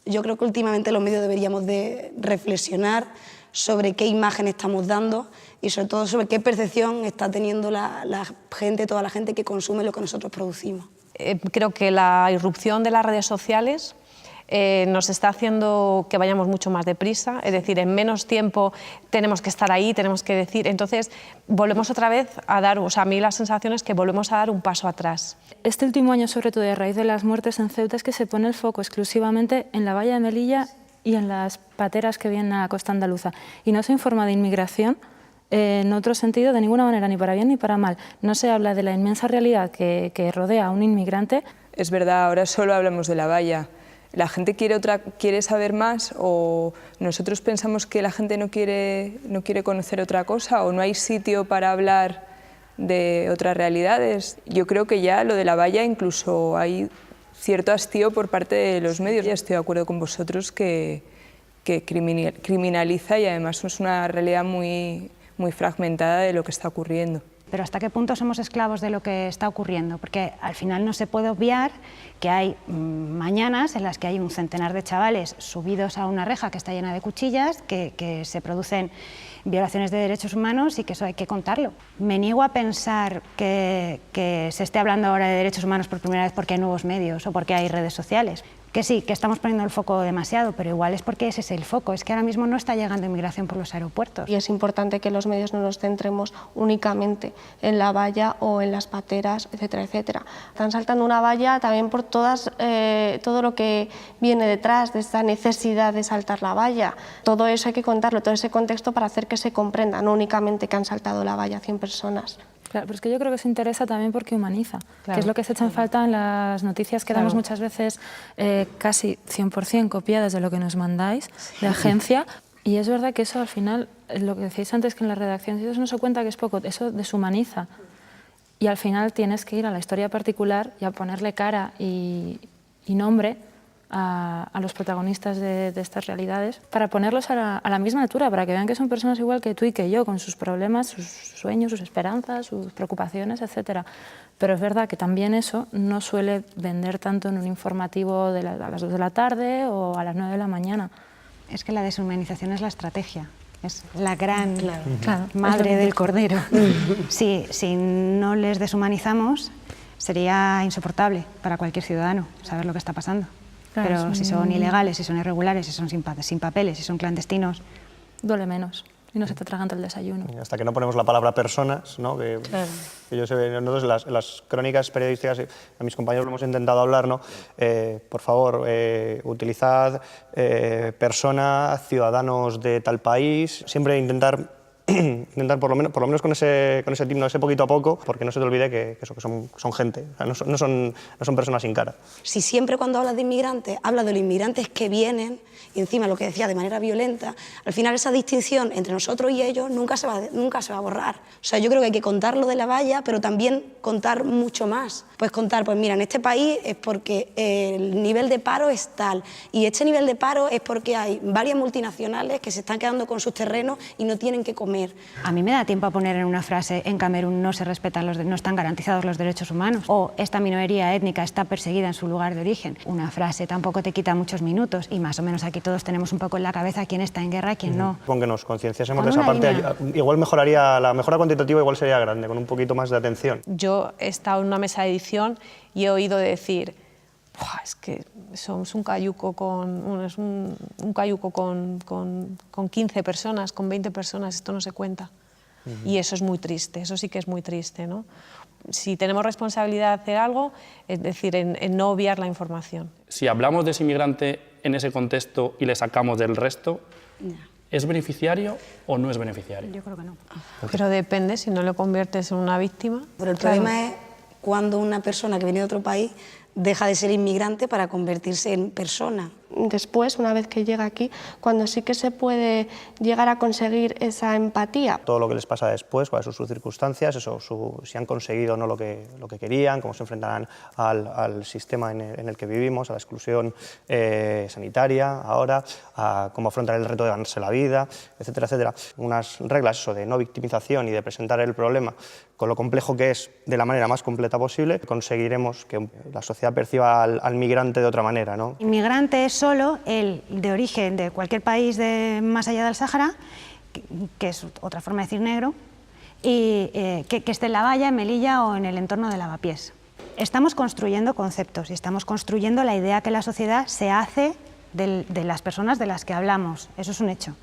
Yo creo que últimamente los medios deberíamos de reflexionar sobre qué imagen estamos dando y sobre todo sobre qué percepción está teniendo la gente, toda la gente que consume lo que nosotros producimos. Creo que la irrupción de las redes sociales nos está haciendo que vayamos mucho más deprisa, es decir, en menos tiempo tenemos que estar ahí, tenemos que decir, entonces volvemos otra vez a dar, o sea, a mí la sensación es que volvemos a dar un paso atrás. Este último año, sobre todo a raíz de las muertes en Ceuta, es que se pone el foco exclusivamente en la valla de Melilla y en las pateras que vienen a la costa andaluza, y no se informa de inmigración en otro sentido de ninguna manera, ni para bien ni para mal. No se habla de la inmensa realidad que rodea a un inmigrante. Es verdad, ahora solo hablamos de la valla. ¿La gente quiere saber más o nosotros pensamos que la gente no quiere conocer otra cosa o no hay sitio para hablar de otras realidades? Yo creo que ya lo de la valla incluso hay cierto hastío por parte de los medios. Ya estoy de acuerdo con vosotros que criminaliza y además es una realidad muy fragmentada de lo que está ocurriendo. Pero ¿hasta qué punto somos esclavos de lo que está ocurriendo? Porque al final no se puede obviar que hay mañanas en las que hay un centenar de chavales subidos a una reja que está llena de cuchillas, que se producen violaciones de derechos humanos y que eso hay que contarlo. Me niego a pensar que se esté hablando ahora de derechos humanos por primera vez porque hay nuevos medios o porque hay redes sociales. Que sí, que estamos poniendo el foco demasiado, pero igual es porque ese es el foco, es que ahora mismo no está llegando inmigración por los aeropuertos. Y es importante que los medios no nos centremos únicamente en la valla o en las pateras, etcétera, etcétera. Están saltando una valla también por todo lo que viene detrás de esta necesidad de saltar la valla. Todo eso hay que contarlo, todo ese contexto para hacer que se comprenda, no únicamente que han saltado la valla 100 personas. Claro, pero es que yo creo que se interesa también porque humaniza, claro, que es lo que se echa en falta en las noticias que damos muchas veces, casi 100% copiadas de lo que nos mandáis, de agencia, y es verdad que eso al final, lo que decíais antes, que en las redacciones eso no se cuenta que es poco, eso deshumaniza, y al final tienes que ir a la historia particular y a ponerle cara y nombre a los protagonistas de estas realidades para ponerlos a la misma altura, para que vean que son personas igual que tú y que yo, con sus problemas, sus sueños, sus esperanzas, sus preocupaciones, etc. Pero es verdad que también eso no suele vender tanto en un informativo a las 2 de la tarde o a las 9 de la mañana. Es que la deshumanización es la estrategia. Es la gran madre del cordero. Si no les deshumanizamos, sería insoportable para cualquier ciudadano saber lo que está pasando. Claro, pero si son ilegales, si son irregulares, si son sin papeles, si son clandestinos... Duele menos y no se te atraganta el desayuno. Hasta que no ponemos la palabra personas, ¿no? Que yo sé, nosotros las crónicas periodísticas, a mis compañeros lo hemos intentado hablar, ¿no? Por favor, utilizad personas, ciudadanos de tal país, siempre intentar por lo menos con ese timno, ese poquito a poco, porque no se te olvide que son gente, o sea, no son personas sin cara. Si siempre cuando hablas de inmigrantes, hablas de los inmigrantes que vienen, y encima lo que decía, de manera violenta, al final esa distinción entre nosotros y ellos nunca se va a borrar. O sea, yo creo que hay que contar lo de la valla, pero también contar mucho más. Pues contar, pues mira, en este país es porque el nivel de paro es tal, y este nivel de paro es porque hay varias multinacionales que se están quedando con sus terrenos y no tienen que comer. A mí me da tiempo a poner en una frase: en Camerún no están garantizados los derechos humanos, o esta minoría étnica está perseguida en su lugar de origen. Una frase tampoco te quita muchos minutos, y más o menos aquí todos tenemos un poco en la cabeza quién está en guerra y quién no. Con que nos concienciásemos de esa parte, igual mejoraría, la mejora cuantitativa igual sería grande, con un poquito más de atención. Yo he estado en una mesa de edición y he oído decir: es que somos un cayuco con 15 personas, con 20 personas, esto no se cuenta. Y eso es muy triste, eso sí que es muy triste, ¿no? Si tenemos responsabilidad de hacer algo, es decir, en no obviar la información. Si hablamos de ese inmigrante en ese contexto y le sacamos del resto, ¿es beneficiario o no es beneficiario? Yo creo que no. Pero depende, si no lo conviertes en una víctima. Pero el problema es cuando una persona que viene de otro país deja de ser inmigrante para convertirse en persona. Después, una vez que llega aquí, cuando sí que se puede llegar a conseguir esa empatía. Todo lo que les pasa después, cuáles son sus circunstancias, si han conseguido o no lo que querían, cómo se enfrentan al sistema en el que vivimos, a la exclusión sanitaria ahora, a cómo afrontar el reto de ganarse la vida, etcétera, etcétera. Unas reglas de no victimización y de presentar el problema con lo complejo que es de la manera más completa posible, conseguiremos que la sociedad perciba al migrante de otra manera, ¿no? Inmigrante es solo el de origen de cualquier país de más allá del Sáhara, que es otra forma de decir negro, y que esté en La Valla, en Melilla o en el entorno de Lavapiés. Estamos construyendo conceptos y estamos construyendo la idea que la sociedad se hace de las personas de las que hablamos, eso es un hecho.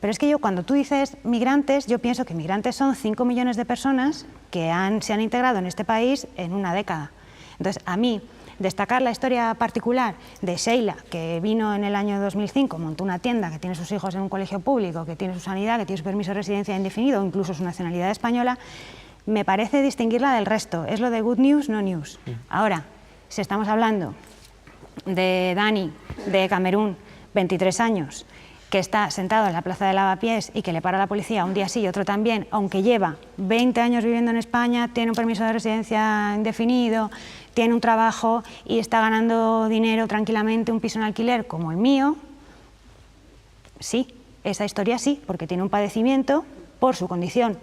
Pero es que yo, cuando tú dices migrantes, yo pienso que migrantes son 5 millones de personas que se han integrado en este país en una década. Entonces, a mí, destacar la historia particular de Sheila, que vino en el año 2005, montó una tienda, que tiene sus hijos en un colegio público, que tiene su sanidad, que tiene su permiso de residencia indefinido, o incluso su nacionalidad española, me parece distinguirla del resto. Es lo de good news, no news. Ahora, si estamos hablando de Dani, de Camerún, 23 años, que está sentado en la plaza de Lavapiés y que le para la policía un día sí y otro también, aunque lleva 20 años viviendo en España, tiene un permiso de residencia indefinido, tiene un trabajo y está ganando dinero tranquilamente, un piso en alquiler como el mío, sí, esa historia sí, porque tiene un padecimiento por su condición,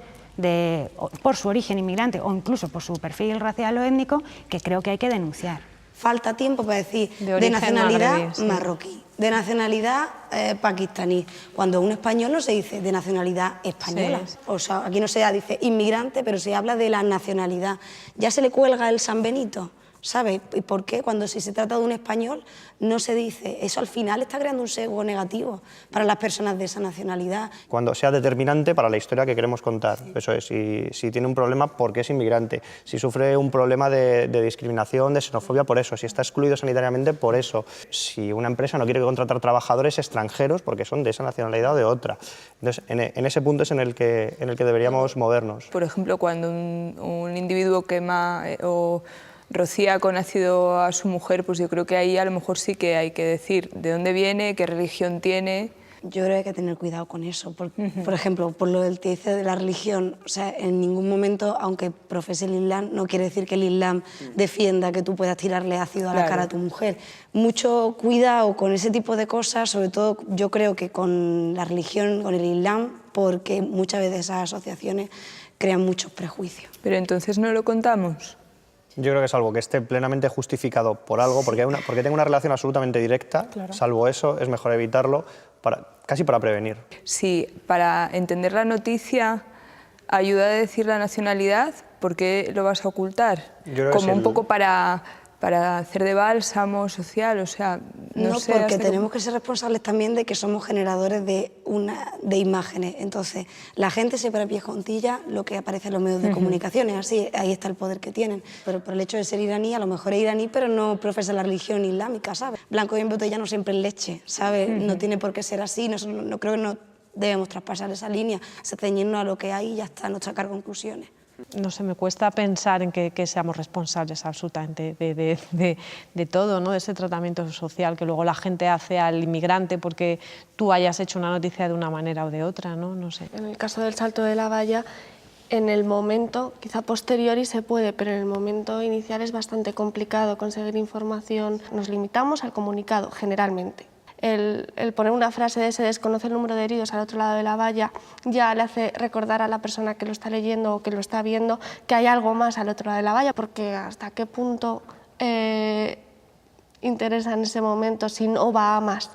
por su origen inmigrante o incluso por su perfil racial o étnico, que creo que hay que denunciar. Falta tiempo para decir de nacionalidad marroquí, de nacionalidad pakistaní, cuando un español no se dice de nacionalidad española. Sí. O sea, aquí no se dice inmigrante, pero se habla de la nacionalidad. Ya se le cuelga el San Benito, ¿sabes? ¿Y por qué? Cuando si se trata de un español no se dice. Eso al final está creando un sesgo negativo para las personas de esa nacionalidad. Cuando sea determinante para la historia que queremos contar. Sí. Eso es, si tiene un problema porque es inmigrante, si sufre un problema de discriminación, de xenofobia por eso, si está excluido sanitariamente por eso, si una empresa no quiere contratar trabajadores extranjeros porque son de esa nacionalidad o de otra. Entonces, en ese punto es en el que deberíamos movernos. Por ejemplo, cuando un individuo quema o rocía con ácido a su mujer, pues yo creo que ahí a lo mejor sí que hay que decir de dónde viene, qué religión tiene. Yo creo que hay que tener cuidado con eso. Por ejemplo, por lo del que dice de la religión, o sea, en ningún momento, aunque profese el Islam, no quiere decir que el Islam defienda que tú puedas tirarle ácido a la cara a tu mujer. Mucho cuidado con ese tipo de cosas, sobre todo yo creo que con la religión, con el Islam, porque muchas veces esas asociaciones crean muchos prejuicios. Pero entonces no lo contamos. Yo creo que es algo que esté plenamente justificado por algo, porque tenga una relación absolutamente directa, claro. Salvo eso, es mejor evitarlo, casi para prevenir. Sí, para entender la noticia ayuda a decir la nacionalidad, ¿por qué lo vas a ocultar? Como un poco para hacer de bálsamo social, o sea... No sé, porque tenemos que ser responsables también de que somos generadores de imágenes. Entonces, la gente se para pies juntillas lo que aparece en los medios de comunicación, es así, ahí está el poder que tienen. Pero por el hecho de ser iraní, a lo mejor es iraní, pero no profesa la religión islámica, ¿sabes? Blanco y en botella no siempre es leche, ¿sabes? No tiene por qué ser así, no creo que no debemos traspasar esa línea, ceñirnos a lo que hay y ya está, no sacar conclusiones. No sé, me cuesta pensar en que seamos responsables absolutamente de todo, ¿no? De ese tratamiento social que luego la gente hace al inmigrante porque tú hayas hecho una noticia de una manera o de otra, ¿no? No sé. En el caso del salto de la valla, en el momento, quizá posteriori se puede, pero en el momento inicial es bastante complicado conseguir información. Nos limitamos al comunicado, generalmente. El poner una frase de se desconoce el número de heridos al otro lado de la valla ya le hace recordar a la persona que lo está leyendo o que lo está viendo que hay algo más al otro lado de la valla, porque hasta qué punto interesa en ese momento si no va a más,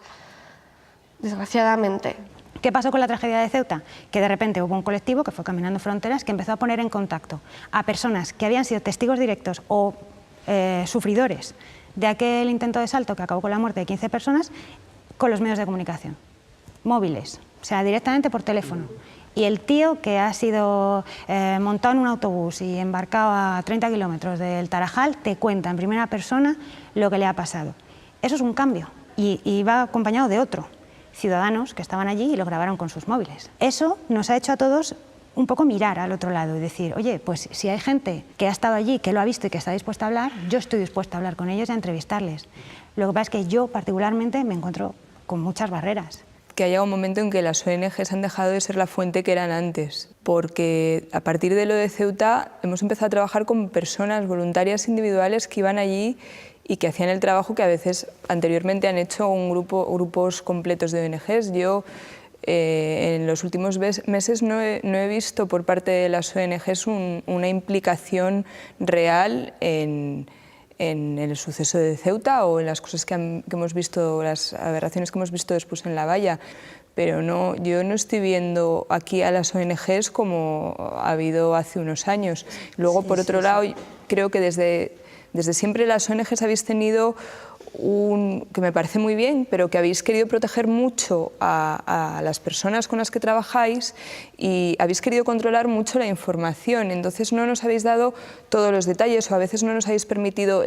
desgraciadamente. ¿Qué pasó con la tragedia de Ceuta? Que de repente hubo un colectivo que fue Caminando Fronteras que empezó a poner en contacto a personas que habían sido testigos directos o sufridores de aquel intento de salto que acabó con la muerte de 15 personas con los medios de comunicación, móviles, o sea, directamente por teléfono. Y el tío que ha sido montado en un autobús y embarcado a 30 kilómetros del Tarajal te cuenta en primera persona lo que le ha pasado. Eso es un cambio y va acompañado de otro. Ciudadanos que estaban allí y lo grabaron con sus móviles. Eso nos ha hecho a todos un poco mirar al otro lado y decir, oye, pues si hay gente que ha estado allí, que lo ha visto y que está dispuesta a hablar, yo estoy dispuesta a hablar con ellos y a entrevistarles. Lo que pasa es que yo particularmente me encuentro con muchas barreras. Que haya un momento en que las ONGs han dejado de ser la fuente que eran antes, porque a partir de lo de Ceuta hemos empezado a trabajar con personas voluntarias individuales que iban allí y que hacían el trabajo que a veces anteriormente han hecho grupos completos de ONGs. Yo en los últimos meses no he visto por parte de las ONGs una implicación real en en el suceso de Ceuta o en las cosas que hemos visto, las aberraciones que hemos visto después en La Valla. Pero no, yo no estoy viendo aquí a las ONGs como ha habido hace unos años. Luego, por otro lado, creo que desde siempre las ONGs habéis tenido que me parece muy bien, pero que habéis querido proteger mucho a las personas con las que trabajáis y habéis querido controlar mucho la información. Entonces no nos habéis dado todos los detalles o a veces no nos habéis permitido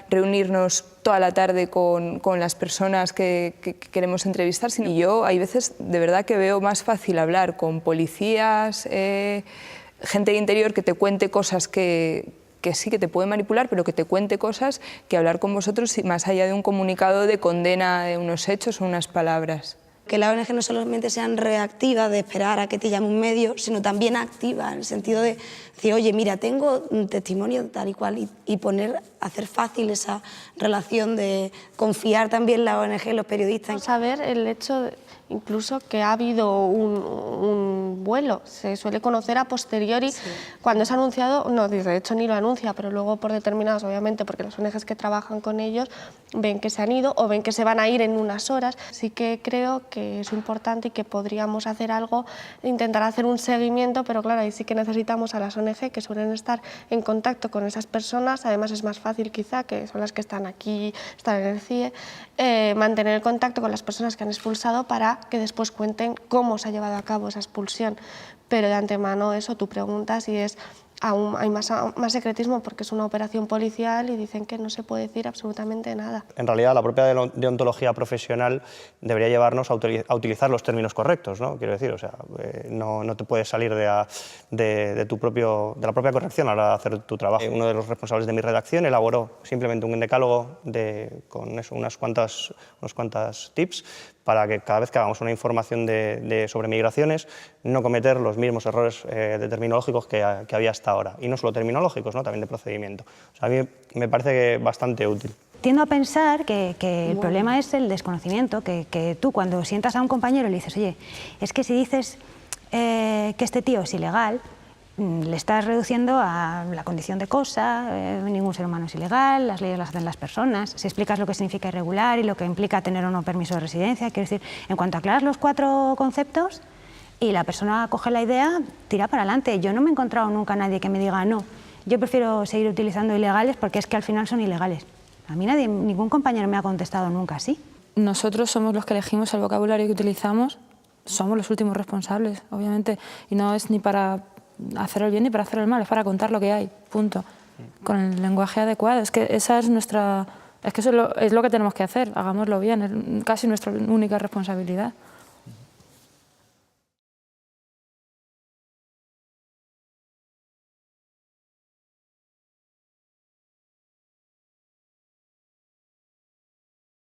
reunirnos toda la tarde con las personas que queremos entrevistar. Y yo hay veces de verdad que veo más fácil hablar con policías, gente de interior que te cuente cosas que sí que te puede manipular, pero que te cuente cosas, que hablar con vosotros más allá de un comunicado de condena de unos hechos o unas palabras. Que las ONG no solamente sean reactivas de esperar a que te llame un medio, sino también activas, en el sentido de decir, oye, mira, tengo un testimonio tal y cual, y hacer fácil esa relación de confiar también en la ONG, en los periodistas. Saber el hecho incluso que ha habido un vuelo, se suele conocer a posteriori, cuando es anunciado, no, de hecho ni lo anuncia, pero luego por determinados, obviamente, porque las ONGs que trabajan con ellos ven que se han ido o ven que se van a ir en unas horas. Sí que creo que es importante y que podríamos hacer algo, intentar hacer un seguimiento, pero claro, ahí sí que necesitamos a las ONG que suelen estar en contacto con esas personas, además es más fácil quizá, que son las que están aquí, están en el CIE, mantener el contacto con las personas que han expulsado para que después cuenten cómo se ha llevado a cabo esa expulsión. Pero de antemano eso, tú preguntas y aún hay más secretismo porque es una operación policial y dicen que no se puede decir absolutamente nada. En realidad, la propia deontología profesional debería llevarnos a utilizar los términos correctos, ¿no? Quiero decir, o sea, no te puedes salir de la propia corrección a la hora de hacer tu trabajo. Uno de los responsables de mi redacción elaboró simplemente un decálogo con eso, unos cuantas tips para que cada vez que hagamos una información sobre migraciones no cometer los mismos errores terminológicos que había hasta ahora. Y no solo terminológicos, ¿no? También de procedimiento. O sea, a mí me parece que bastante útil. Tiendo a pensar que el problema es el desconocimiento, que tú cuando sientas a un compañero y le dices, oye, es que si dices que este tío es ilegal, le estás reduciendo a la condición de cosa, ningún ser humano es ilegal, las leyes las hacen las personas. Si explicas lo que significa irregular y lo que implica tener o no permiso de residencia, quiero decir, en cuanto aclaras los 4 conceptos y la persona coge la idea, tira para adelante. Yo no me he encontrado nunca a nadie que me diga no, yo prefiero seguir utilizando ilegales porque es que al final son ilegales. A mí ningún compañero me ha contestado nunca así. Nosotros somos los que elegimos el vocabulario que utilizamos, somos los últimos responsables, obviamente, y no es ni para hacer el bien ni para hacer el mal, es para contar lo que hay, punto. Con el lenguaje adecuado, es que esa es nuestra... Es que eso es lo que tenemos que hacer, hagámoslo bien, es casi nuestra única responsabilidad.